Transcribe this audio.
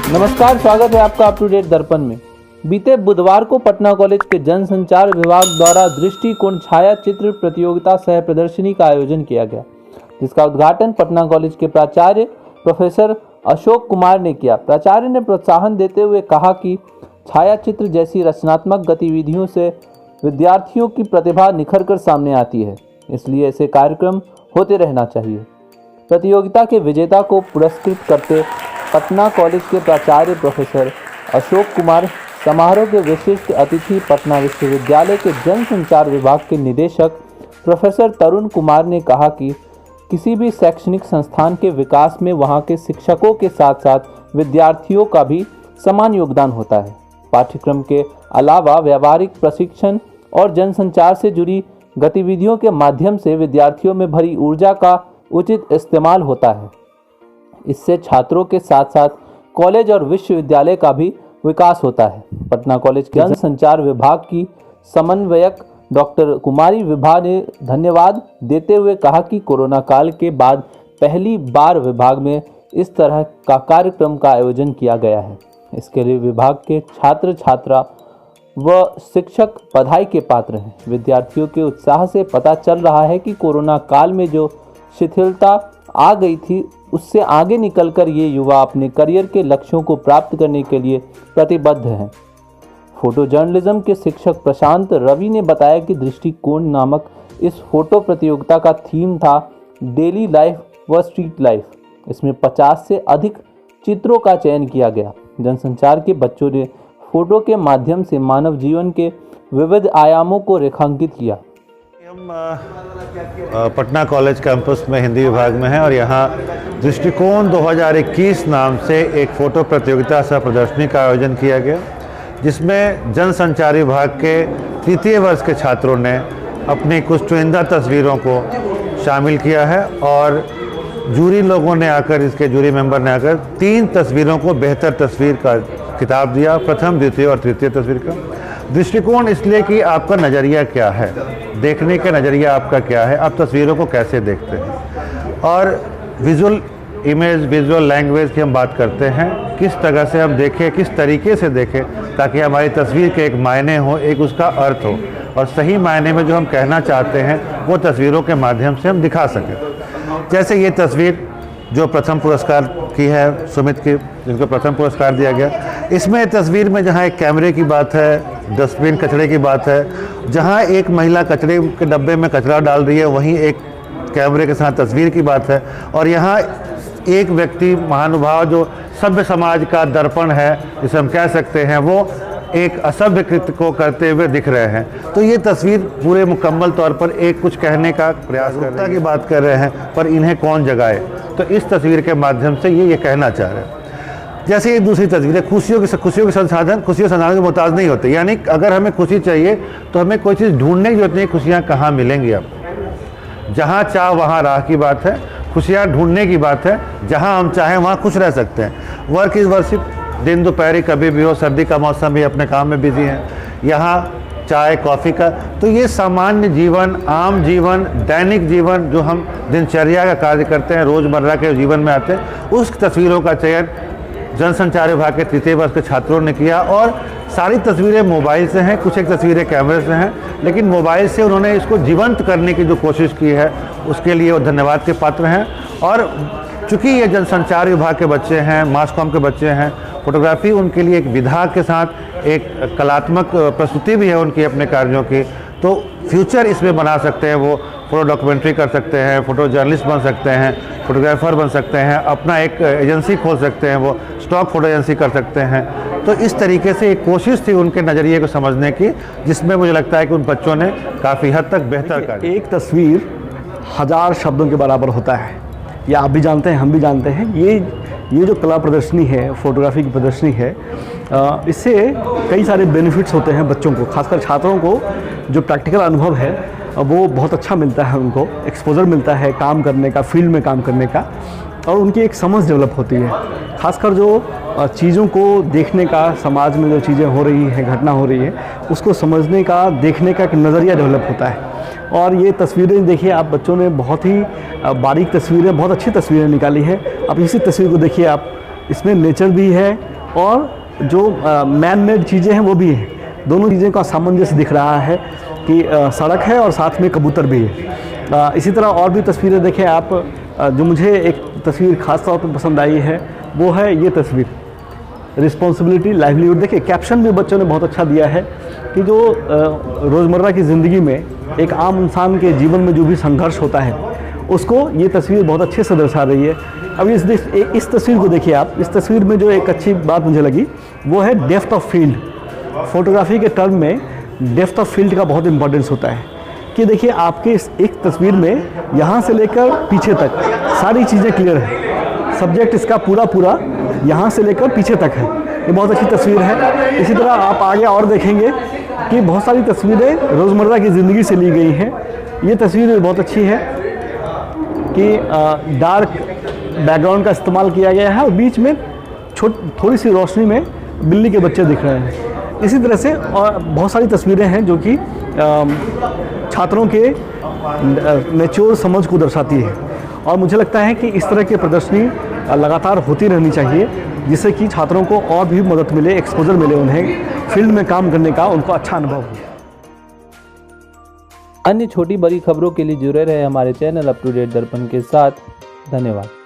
नमस्कार, स्वागत है आपका अप टू डेट दर्पण में। बीते बुधवार को पटना कॉलेज के जनसंचार विभाग द्वारा दृष्टिकोण छाया चित्र प्रतियोगिता सह प्रदर्शनी का आयोजन किया गया, जिसका उद्घाटन पटना कॉलेज के प्राचार्य प्रोफेसर अशोक कुमार ने किया। प्राचार्य ने प्रोत्साहन देते हुए कहा कि छाया चित्र जैसी रचनात्मक गतिविधियों से विद्यार्थियों की प्रतिभा निखर कर सामने आती है, इसलिए ऐसे कार्यक्रम होते रहना चाहिए। प्रतियोगिता के विजेता को पुरस्कृत करते पटना कॉलेज के प्राचार्य प्रोफेसर अशोक कुमार, समारोह के विशिष्ट अतिथि पटना विश्वविद्यालय के जनसंचार विभाग के निदेशक प्रोफेसर तरुण कुमार ने कहा कि किसी भी शैक्षणिक संस्थान के विकास में वहां के शिक्षकों के साथ साथ विद्यार्थियों का भी समान योगदान होता है। पाठ्यक्रम के अलावा व्यावहारिक प्रशिक्षण और जनसंचार से जुड़ी गतिविधियों के माध्यम से विद्यार्थियों में भरी ऊर्जा का उचित इस्तेमाल होता है। इससे छात्रों के साथ साथ कॉलेज और विश्वविद्यालय का भी विकास होता है। पटना कॉलेज के जनसंचार विभाग की समन्वयक डॉक्टर कुमारी विभा ने धन्यवाद देते हुए कहा कि कोरोना काल के बाद पहली बार विभाग में इस तरह का कार्यक्रम का आयोजन किया गया है। इसके लिए विभाग के छात्र छात्रा व शिक्षक बधाई के पात्र हैं। विद्यार्थियों के उत्साह से पता चल रहा है कि कोरोना काल में जो शिथिलता आ गई थी, उससे आगे निकलकर ये युवा अपने करियर के लक्ष्यों को प्राप्त करने के लिए प्रतिबद्ध हैं। फोटो जर्नलिज्म के शिक्षक प्रशांत रवि ने बताया कि दृष्टिकोण नामक इस फोटो प्रतियोगिता का थीम था डेली लाइफ व स्ट्रीट लाइफ। इसमें 50 से अधिक चित्रों का चयन किया गया। जनसंचार के बच्चों ने फोटो के माध्यम से मानव जीवन के विविध आयामों को रेखांकित किया। हम पटना कॉलेज कैंपस में हिंदी विभाग में हैं और यहाँ दृष्टिकोण 2021 नाम से एक फ़ोटो प्रतियोगिता सह प्रदर्शनी का आयोजन किया गया, जिसमें जनसंचार विभाग के तृतीय वर्ष के छात्रों ने अपनी कुछ चुनिंदा तस्वीरों को शामिल किया है और जूरी लोगों ने आकर, इसके जूरी मेंबर ने आकर 3 तस्वीरों को बेहतर तस्वीर का खिताब दिया, प्रथम, द्वितीय और तृतीय तस्वीर का। दृष्टिकोण इसलिए कि आपका नज़रिया क्या है, देखने का नज़रिया आपका क्या है, आप तस्वीरों को कैसे देखते हैं। और विजुअल इमेज, विजुअल लैंग्वेज की हम बात करते हैं, किस तरह से हम देखें, किस तरीके से देखें ताकि हमारी तस्वीर के एक मायने हो, एक उसका अर्थ हो और सही मायने में जो हम कहना चाहते हैं वो तस्वीरों के माध्यम से हम दिखा सकें। जैसे ये तस्वीर जो प्रथम पुरस्कार की है, सुमित की, जिनको प्रथम पुरस्कार दिया गया, इसमें तस्वीर में जहाँ एक कैमरे की बात है, डस्टबिन कचरे की बात है, जहाँ एक महिला कचरे के डब्बे में कचरा डाल रही है, वहीं एक कैमरे के साथ तस्वीर की बात है और यहाँ एक व्यक्ति महानुभाव जो सभ्य समाज का दर्पण है, जिसे हम कह सकते हैं, वो एक असभ्य कृत्य को करते हुए दिख रहे हैं। तो ये तस्वीर पूरे मुकम्मल तौर पर एक कुछ कहने का प्रयास कर रही है, की बात कर रहे हैं, पर इन्हें कौन जगाए। तो इस तस्वीर के माध्यम से ये कहना चाह रहे हैं। जैसे ये दूसरी तस्वीर है, खुशियों के संसाधन के मोहताज नहीं होते, यानी अगर हमें खुशी चाहिए तो हमें कोई चीज़ ढूंढने की जरूरत नहीं। खुशियाँ कहाँ मिलेंगी? अब जहाँ चाह वहाँ राह की बात है, खुशियाँ ढूंढने की बात है। जहाँ हम चाहें वहाँ खुश रह सकते हैं। वर्क इज़ वर्शिप, दिन दोपहरी कभी भी हो, सर्दी का मौसम भी अपने काम में बिजी हैं, यहाँ चाय कॉफ़ी का। तो ये सामान्य जीवन, आम जीवन, दैनिक जीवन जो हम दिनचर्या का कार्य करते हैं, रोज़मर्रा के जीवन में आते हैं, उस तस्वीरों का चयन जनसंचार विभाग के तृतीय वर्ष के छात्रों ने किया। और सारी तस्वीरें मोबाइल से हैं, कुछ एक तस्वीरें कैमरे से हैं, लेकिन मोबाइल से उन्होंने इसको जीवंत करने की जो कोशिश की है, उसके लिए वो धन्यवाद के पात्र हैं। और चूँकि ये जनसंचार विभाग के बच्चे हैं, मास कॉम के बच्चे हैं, फोटोग्राफी उनके लिए एक विधा के साथ एक कलात्मक प्रस्तुति भी है उनकी अपने कार्यों की। तो फ्यूचर इसमें बना सकते हैं, वो फोटो डॉक्यूमेंट्री कर सकते हैं, फोटो जर्नलिस्ट बन सकते हैं, फोटोग्राफर बन सकते हैं, अपना एक एजेंसी खोल सकते हैं, वो स्टॉक फोटो एजेंसी कर सकते हैं। तो इस तरीके से एक कोशिश थी उनके नज़रिए को समझने की, जिसमें मुझे लगता है कि उन बच्चों ने काफ़ी हद तक बेहतर कर। एक तस्वीर 1000 शब्दों के बराबर होता है, ये आप भी जानते हैं, हम भी जानते हैं। ये जो कला प्रदर्शनी है, फोटोग्राफी की प्रदर्शनी है, इससे कई सारे बेनिफिट्स होते हैं बच्चों को, खासकर छात्रों को। जो प्रैक्टिकल अनुभव है वो बहुत अच्छा मिलता है, उनको एक्सपोजर मिलता है काम करने का, फील्ड में काम करने का, और उनकी एक समझ डेवलप होती है। खासकर जो चीज़ों को देखने का, समाज में जो चीज़ें हो रही हैं, घटना हो रही है, उसको समझने का, देखने का एक नज़रिया डेवलप होता है। और ये तस्वीरें देखिए आप, बच्चों ने बहुत ही बारीक तस्वीरें, बहुत अच्छी तस्वीरें निकाली है। अब इसी तस्वीर को देखिए आप, इसमें नेचर भी है, और जो मैन मेड चीज़ें हैं वो भी हैं। दोनों चीज़ें का सामंजस्य दिख रहा है कि सड़क है और साथ में कबूतर भी है। इसी तरह और भी तस्वीरें देखें आप। जो मुझे एक तस्वीर ख़ास तौर पर पसंद आई है वो है ये तस्वीर, रिस्पॉन्सिबिलिटी लाइवलीहुड। देखिए कैप्शन भी बच्चों ने बहुत अच्छा दिया है कि जो रोज़मर्रा की ज़िंदगी में एक आम इंसान के जीवन में जो भी संघर्ष होता है उसको ये तस्वीर बहुत अच्छे से दर्शा रही है। अब इस तस्वीर को देखिए आप। इस तस्वीर में जो एक अच्छी बात मुझे लगी वो है डेप्थ ऑफ फील्ड। फोटोग्राफी के टर्म में डेप्थ ऑफ फील्ड का बहुत इंपॉर्टेंस होता है कि देखिए आपके इस एक तस्वीर में यहाँ से लेकर पीछे तक सारी चीज़ें क्लियर है। सब्जेक्ट इसका पूरा यहाँ से लेकर पीछे तक है। ये बहुत अच्छी तस्वीर है। इसी तरह आप आगे और देखेंगे कि बहुत सारी तस्वीरें रोज़मर्रा की ज़िंदगी से ली गई हैं। ये तस्वीर भी बहुत अच्छी है कि डार्क बैकग्राउंड का इस्तेमाल किया गया है और बीच में थोड़ी सी रोशनी में बिल्ली के बच्चे दिख रहे हैं। इसी तरह से और बहुत सारी तस्वीरें हैं जो कि छात्रों के मैच्योर समझ को दर्शाती है। और मुझे लगता है कि इस तरह की प्रदर्शनी लगातार होती रहनी चाहिए जिससे कि छात्रों को और भी मदद मिले, एक्सपोजर मिले, उन्हें फील्ड में काम करने का उनको अच्छा अनुभव हो। अन्य छोटी बड़ी खबरों के लिए जुड़े रहे हमारे चैनल अप टू डेट दर्पण के साथ। धन्यवाद।